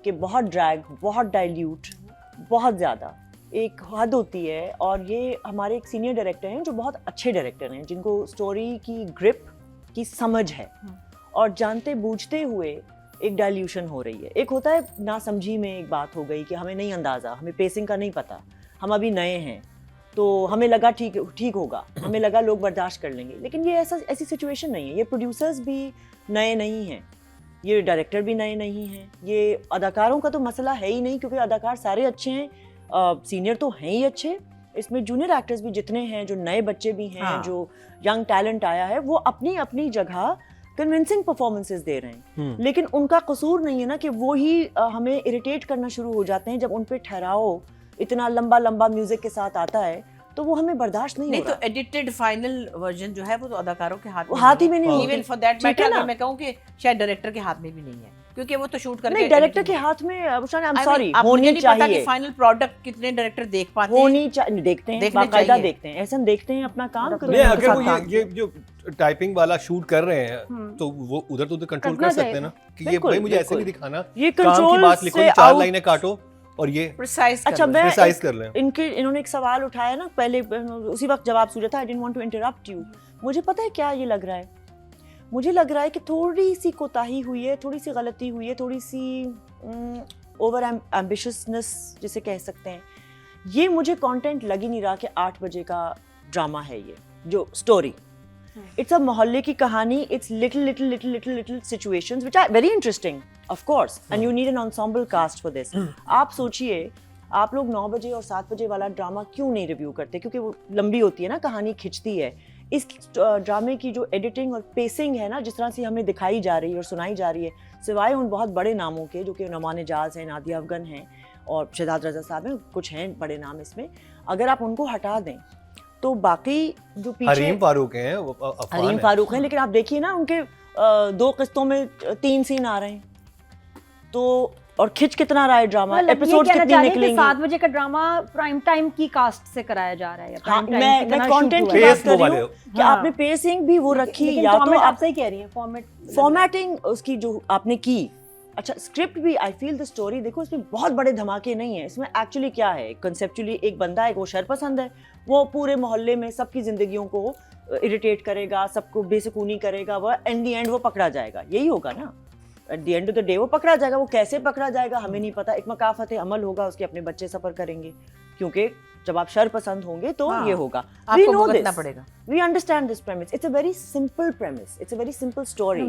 कि बहुत ड्रैग, बहुत डाइल्यूट, बहुत ज़्यादा, एक हद होती है। और ये हमारे एक सीनियर डायरेक्टर हैं जो बहुत अच्छे डायरेक्टर हैं, जिनको स्टोरी की ग्रिप की समझ है और जानते बूझते हुए एक डाइल्यूशन हो रही है। एक होता है नासमझी में एक बात हो गई कि हमें नहीं अंदाज़ा, हमें पेसिंग का नहीं पता, हम अभी नए हैं, तो हमें लगा ठीक होगा, हमें लगा लोग बर्दाश्त कर लेंगे। लेकिन ये ऐसी सिचुएशन नहीं है। ये प्रोड्यूसर्स भी नए नहीं हैं, ये डायरेक्टर भी नए नहीं हैं, ये अदाकारों का तो मसला है ही नहीं, क्योंकि अदाकार सारे अच्छे हैं, सीनियर तो हैं ही अच्छे। इसमें जूनियर एक्टर्स भी जितने हैं, जो नए बच्चे भी हैं, जो यंग टैलेंट आया है, वो अपनी अपनी जगह कन्विंसिंग परफॉर्मेंसेस दे रहे हैं। लेकिन उनका कसूर नहीं है ना कि वो ही हमें इरिटेट करना शुरू हो जाते हैं जब उन पे ठहराव इतना लंबा लंबा म्यूजिक के साथ आता है, तो वो हमें बर्दाश्त नहीं हो रहा। तो एडिटेड फाइनल वर्जन जो है वो तो अदाकारों के हाथ ही में नहीं। इवन फॉर दैट मैटर अगर मैं कहूं कि शायद डायरेक्टर के हाथ में भी नहीं है, क्योंकि वो तो शूट करके नहीं, डायरेक्टर के हाथ में आई एम सॉरी होनी चाहिए। कि फाइनल प्रोडक्ट कितने डायरेक्टर देख पाते हैं, होनी चाहिए, देखते हैं, बाकायदा देखते हैं, ऐसा देखते हैं, अपना काम करें। अगर वो ये जो टाइपिंग वाला शूट कर रहे हैं तो वो उधर तो कंट्रोल कर सकते हैं ना कि ये भाई मुझे ऐसे नहीं दिखाना, ये काम की बात लिखो, 4 लाइनें काटो और ये प्रिसाइज अच्छा मैं प्रिसाइज कर लें। इन्होंने एक सवाल उठाया ना, पहले उसी वक्त जवाब सूझा था। I didn't want to interrupt you. मुझे पता है क्या ये लग रहा है, मुझे लग रहा है कि थोड़ी सी कोताही हुई है, थोड़ी सी गलती हुई है, थोड़ी सी ओवर एम्बिशियसनेस जिसे कह सकते हैं। ये मुझे कंटेंट लग ही नहीं रहा कि 8 बजे का ड्रामा है ये जो स्टोरी। इट्स अ मोहल्ले की कहानी, it's little situations which are very interesting of course, and you need an ensemble cast for this. आप सोचिए, आप लोग 9 बजे और 7 बजे वाला ड्रामा क्यों नहीं रिव्यू करते? क्योंकि वो लंबी होती है ना, कहानी खिंचती है। इस ड्रामे की जो एडिटिंग और पेसिंग है ना, जिस तरह से हमें दिखाई जा रही है और सुनाई जा रही है, सिवाय उन बहुत बड़े नामों के जो कि नमान एजाज हैं, नादिया अफगन हैं और शहजाद रजा साहब हैं, कुछ हैं बड़े नाम इसमें, अगर आप उनको हटा दें तो बाकी जो पीछे हरीम फारूक हैं, हरीम फारूक हैं, लेकिन आप देखिए ना उनके 2 किस्तों में 3 सीन आ रहे हैं, तो और खिंच कितना रहा है ड्रामा, एपिसोड्स कितने निकलेंगे। 7 बजे का ड्रामा प्राइम टाइम की कास्ट से कराया जा रहा है। हाँ, मैं कंटेंट की बात कर रही हूँ कि आपने पेसिंग भी वो रखी, या तो आप सही कह रही हैं, फॉर्मेटिंग उसकी जो आपने की। अच्छा, स्क्रिप्ट भी, आई फील द स्टोरी, देखो इसमें बहुत बड़े धमाके नहीं है। इसमें एक्चुअली क्या है, कंसेप्चुअली एक बंदा है, वो शरपसंद है, वो पूरे मोहल्ले में सबकी जिंदगियों को इरिटेट करेगा, सबको बेसुकूनी करेगा, वो एंड द एंड वो पकड़ा जाएगा, यही होगा ना। At the end of the day वो पकड़ा जाएगा। वो कैसे पकड़ा जाएगा हमें नहीं पता। एक मकाफत अमल होगा, उसके अपने बच्चे सफर करेंगे, क्योंकि जब आप शर पसंद होंगे तो ये होगा। We know this. We understand this premise. It's a very simple premise. It's a very simple story.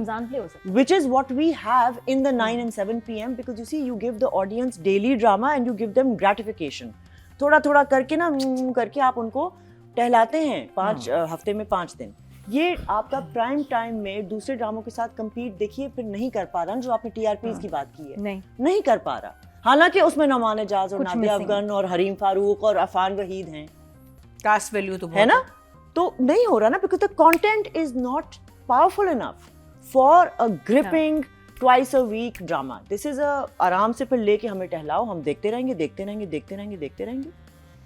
Which is what we have in the 9 and 7 p.m. because you see, you give the audience daily drama and you give them gratification. थोड़ा थोड़ा करके ना करके आप उनको टहलाते हैं 5 हफ्ते में 5 दिन। ये आपका प्राइम टाइम में दूसरे ड्रामों के साथ compete देखिए फिर नहीं कर पा रहा, जो आपने TRPs की बात की है, नहीं कर पा रहा। हालांकि उसमें नमान एजाज और नादिया अफगन और हरीम फारूक और अफान वहीद हैं, कास्ट वैल्यू तो है ना, तो नहीं हो रहा ना, because the content is not powerful enough for a gripping twice a week drama. This is a आराम से फिर लेके हमें टहलाओ, हम देखते रहेंगे।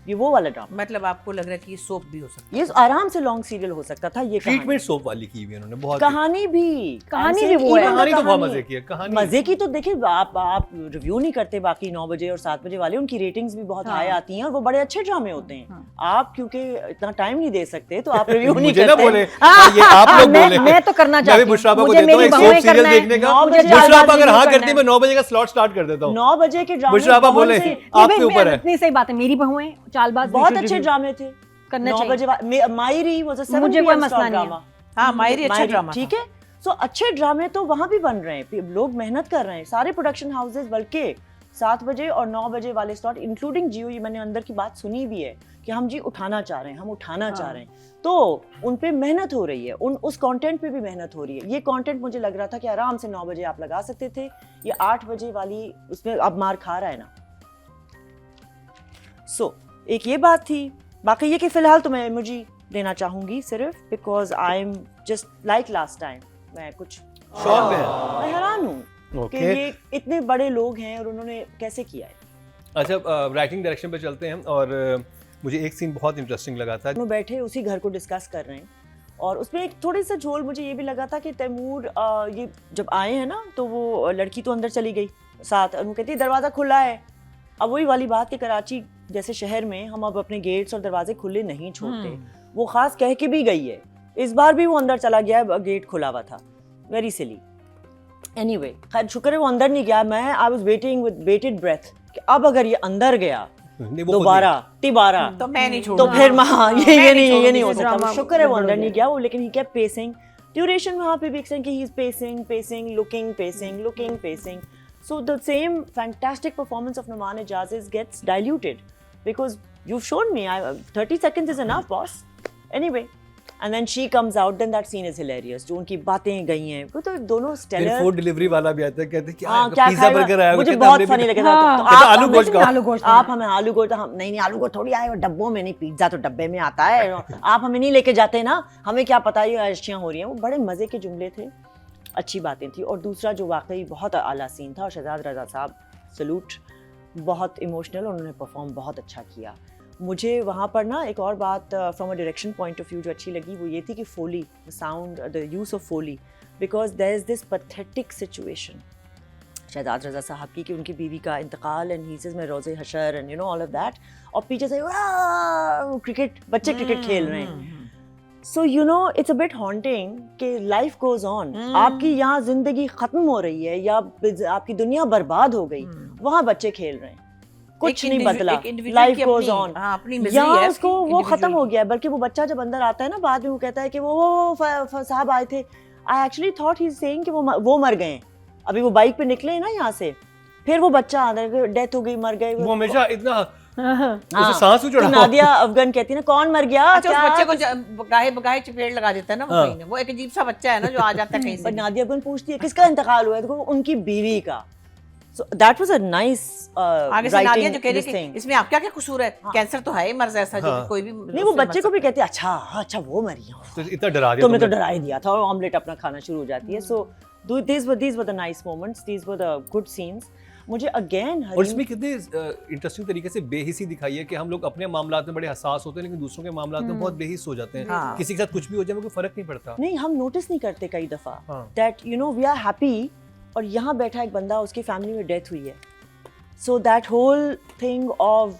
ये वो वाला ड्रामा, मतलब आपको लग रहा है कि ये सोप भी हो सकता है, ये आराम से लॉन्ग सीरियल हो सकता था। ये ट्रीटमेंट सोप वाली की हुई उन्होंने, बहुत कहानी भी वो है, कहानी तो बहुत मजे की है, कहानी मजे की। तो देखिए, आप रिव्यू नहीं करते बाकी 9 बजे और 7 बजे वाले, उनकी रेटिंग्स भी बहुत हाई आती हैं और वो बड़े अच्छे ड्रामे होते हैं। आप क्योंकि इतना टाइम नहीं दे सकते तो आप रिव्यू नहीं करते। बोले ये आप लोग बोले, मैं तो करना चाहती हूं, बुशरा को देता हूं एक सोप सीरियल देखने का। बुशरा अगर हां करती है मैं 9 बजे का स्लॉट स्टार्ट कर देता हूं। 9 बजे के ड्रामे बुशरा बोले आपके ऊपर है। इतनी सही बात है, मेरी बहुएं चालबाज, बहुत अच्छे ड्रामे थे करने 9 बजे। मायरी वाज अ 7 मुझे कोई PM मसला नहीं ड्रामा। हाँ, मायरी अच्छा ड्रामा, ठीक है। सो अच्छे ड्रामे तो वहां भी बन रहे हैं, लोग मेहनत कर रहे हैं, सारे प्रोडक्शन हाउसेस। बल्कि 7 बजे और 9 बजे वाले स्लॉट इंक्लूडिंग जियो, ये मैंने अंदर की बात सुनी भी है कि हम जी उठाना चाह रहे हैं, हम उठाना चाह रहे हैं, तो उन पे मेहनत हो रही है, उस कंटेंट पे भी मेहनत हो रही है। ये कंटेंट मुझे लग रहा था कि आराम से 9 बजे आप लगा सकते थे, ये 8 बजे वाली उसमें अब मार खा रहा है ना। सो एक ये बात थी। बाकी ये कि फिलहाल तो मैं इमोजी देना चाहूंगी सिर्फ because I am just like last time. मैं कुछ शौक है, मैं हैरान हूँ कि ये इतने बड़े लोग हैं और उन्होंने कैसे किया है। अच्छा, राइटिंग डायरेक्शन पे चलते हैं और मुझे एक सीन बहुत इंटरेस्टिंग लगा था। दोनों बैठे उसी घर को डिस्कस कर रहे हैं और उसमें एक थोड़ी सा झोल मुझे ये भी लगा था कि तैमूर ये जब आए हैं ना तो वो लड़की तो अंदर चली गई, साथ, और वो कहती है दरवाज़ा खुला है। अब वही वाली बात कि कराची जैसे शहर में हम अब अपने गेट्स और दरवाजे खुले नहीं छोड़ते, वो ख़ास कह के भी गई है। इस बार भी वो अंदर चला गया, गेट खुला हुआ था, वेरी सिली। एनीवे, खैर शुक्र है वो अंदर नहीं गया। मैं I was waiting with bated breath कि अब अगर ये अंदर गया दोबारा तिबारा तो मैं नहीं तो छोड़ूंगा। फिर ये नहीं हो ड्रामा सकता। शुक्र है वो अंदर बढ़ नहीं गया। गया वो, लेकिन ही केप्ट पेसिंग। ड्यूरेशन वहाँ पे भी एक्सटेंड कि he is pacing looking pacing. So the same fantastic performance of Naman Ejazes gets diluted because you've shown me 30 seconds is enough, boss. Anyway, and then she comes out, then that scene is hilarious. जो उनकी बातें गई हैं, वो तो दोनों stellar। Food delivery वाला भी आता है, कहते हैं हाँ, क्या पिज्जा बर्गर आया, मुझे कहते बहुत हमने फनी भी- लगा था। हाँ, तो कहते आप आलू हमें- गोश्त खाओ। आलू गोश्त आप हमें आलू गोश्त, हम नहीं आलू गोश्त थोड़ी आए, डब्बों में नहीं, पिज्जा तो डब्बे में आता है। आप हमें नहीं लेके जाते ना, हमें क्या पता ये अशियाँ हो रही हैं। वो बड़े मज़े के जुमले थे, अच्छी बातें थी। और दूसरा जो वाकई बहुत आला सीन था, और शहजाद रज़ा साहब सलूट, बहुत इमोशनल, उन्होंने परफॉर्म बहुत अच्छा किया। मुझे वहाँ पर ना एक और बात from a direction point of view जो अच्छी लगी, वो ये थी कि foley, sound, the use of foley, because there is this pathetic situation Shahzad Raza sahab की कि उनकी बीवी का इंतकाल, एंड ही सेज मैं रोज़े हशर and you know all of that, और पीछे से क्रिकेट, बच्चे क्रिकेट खेल रहे हैं। So you know it's a bit haunting कि लाइफ गोज ऑन। आपकी यहाँ जिंदगी खत्म हो रही है या आपकी दुनिया बर्बाद हो गई, वहाँ बच्चे खेल रहे हैं, कुछ नहीं बदला, लाइफ गोज ऑन। यहाँ उसको वो खत्म हो गया है। बल्कि वो बच्चा जब अंदर आता है ना, बाद में वो कहता है कि वो साहब आए थे, I actually thought he is saying कि वो मर गए। अभी वो बाइक पे निकले हैं ना यहाँ से, फिर वो बच्चा अंदर, डेथ हो गई, मर गए। वो हमेशा इतना हाँ, उसे सांस भी चढ़ा। तो नादिया अफगान कहती है ना, कौन मर गया? अच्छा, उस बच्चे को गाहे चपेट लगा देता है ना वो कहीं ना, वो एक अजीब सा बच्चा है ना जो आ जाता है कहीं पर से। नादिया अफगान पूछती है किसका इंतकाल हुआ है, तो उनकी बीवी का। So that was a nice आगे से नादिया जो कह रही this है thing. कि इसमें आपका क्या कसूर है, कैंसर तो है ही, मर्ज ऐसा जो हाँ। कोई भी नहीं, वो बच्चे को भी कहती है अच्छा वो मरी है, तो इतना डरा दिया तुमने तो तुमने। डरा ही दिया था, और ऑमलेट अपना खाना शुरू हो जाती है। So these were the nice moments, these were the good scenes. मुझे अगेन और इसमें कितने इंटरेस्टिंग तरीके से बेहिसी दिखाई है कि हम लोग अपने मामलात में बड़े हसास होते हैं, लेकिन दूसरों के मामलात में बहुत बेहिस हो जाते हैं। हाँ। किसी के साथ कुछ भी हो जाए कोई फर्क नहीं पड़ता। नहीं, हम नोटिस नहीं करते कई दफा हाँ। That you know we are happy, और यहाँ बैठा एक बंदा, उसकी फैमिली में डेथ हुई है। So that whole thing of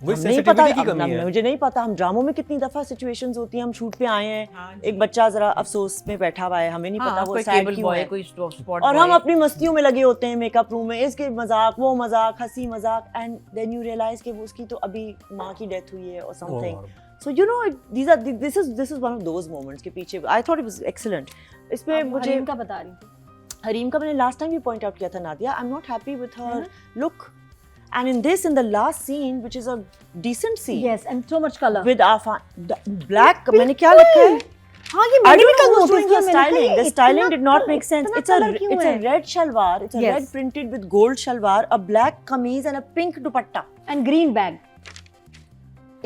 वही नहीं पता, sensitivity की कमी है। मुझे नहीं पता हम ड्रामों में कितनी दफा सिचुएशंस होती हैं, हम शूट पे आए हैं, हाँ जी। एक बच्चा जरा अफसोस में बैठा हुआ है, हमें नहीं पता वो कोई सैड केबल क्यों बॉय, है, कोई स्पॉट और हम अपनी मस्तियों में लगे होते हैं मेकअप रूम में, इसके मजाक, वो मजाक, हंसी मजाक, एंड देन यू रियलाइज कि वो उसकी तो अभी माँ की डेथ हुई है और something. So you no this is one of those moments के पीछे I thought it was excellent. इसमें मुझे हरीम का बता रही थी। हरीम का मैंने लास्ट टाइम भी पॉइंट आउट किया था, Nadia, I am not happy with her look, and in the last scene, which is a decent scene, Yes, and so much color. with black, मैंने क्या लिखा है? हाँ, ये I मैंने भी don't know कल who's doing notice किया, the मैंने कहा, styling. ये The styling इतना did not colour- make sense. इतना It's a colour क्यों it's a है? red shalwar. It's a Yes. red printed with gold shalwar, a black kameez and a pink dupatta. And green bag.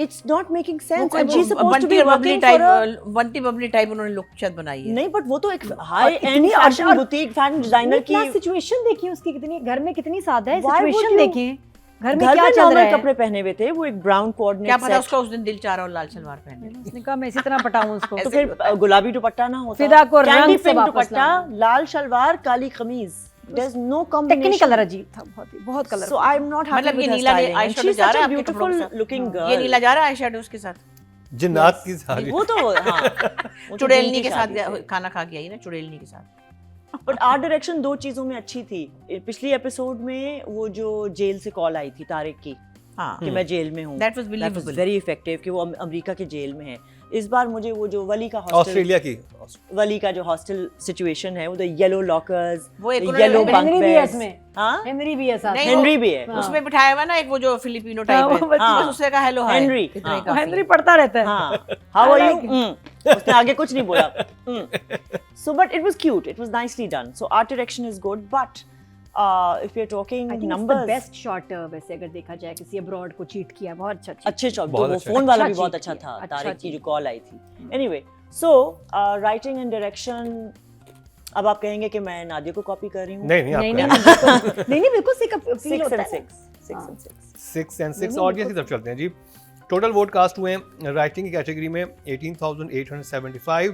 It's not making वो sense. कोई And she's supposed to Bunty be Babli working for a Bunty Babli type उन्होंने look शायद बनाई है। नहीं, but वो तो एक high end इतनी fashion और- boutique fashion designer की इतना सिचुएशन देखिए उसकी, कितनी घर में कितनी सादा है, Why would सिचुएशन you- देखिए घर में घर क्या में चल रहा नॉर्मल है। कपड़े पहने हुए थे, वो एक ब्राउन क्या कोऑर्डिनेट पता उसका उस दिन दिल चाह रहा हो लाल सलवार पहनने का। उसने कहा मैं इसी तरह पटाऊं उसको। तो फिर गुलाबी दुपट्टा ना होता, फिदा को कैंडी रंग से पिंक वापस दुपट्टा, लाना। लाल शलवार, काली कमीज, there's no combination. टेक्निकल अजीब था, बहुत colour. So I'm not happy मतलब with ये her Neela styling. And eyeshadow she's जा such रहा a है आपके कपड़ों के beautiful साथ। looking girl. ये नीला जा रहा है आई शेडो उसके साथ, जिन्नात की सारी। वो तो हाँ, वो तो चुड़ैलनी जिनकी के साथ शादी से। खाना खा के आई ना, चुड़ैलनी के साथ। But आर्ट डायरेक्शन दो चीजों में अच्छी थी। पिछली एपिसोड में वो जो जेल से कॉल आई थी तारिक की हाँ, कि मैं जेल में हूँ, That was that was believable. very effective कि वो अमेरिका के जेल में है। इस बार मुझे वो जो वली का हॉस्टल, ऑस्ट्रेलिया की। वली का जो हॉस्टल सिचुएशन है, वो द येलो लॉकर्स, वो एक येलो उन्होंने- बंक हेनरी भी है बेड्स, इसमें। हाँ हेनरी भी है साथ। नहीं, हेनरी भी है, उसमें बिठाया हुआ ना एक वो जो फिलिपिनो टाइप वो है, बच्चा- बस उससे का हेलो हाय, हेनरी, इतना ही हाँ, काफी हेनरी है। पढ़ता रहता है। हाँ, how I are like you? उसने आगे कुछ नहीं बोला। So but it was cute, it was nicely done. So art direction is good, but if you're talking I think it's the numbers, best shot वैसे अगर देखा जाए किसी अब्रॉड को चीट किया, बहुत अच्छा cheat अच्छे शॉट, बहुत वो अच्छा फोन वाला भी अच्छा बहुत cheat अच्छा किया, था, अच्छा तारिक की cheat जो कॉल आई थी। Anyway, so writing and direction, अब आप कहेंगे कि मैं नादिया को कॉपी कर रही हूँ? नहीं नहीं नहीं, नहीं आपका बिल्कुल नहीं नहीं बिल्कुल सिक फील 6 होता and है। 6, 6 and 6. 6 and 6 नहीं, ऑडियंस की तरफ चलते हैं जी। टोटल वोट कास्ट हुए हैं राइटिंग की कैटेगरी में 18,875,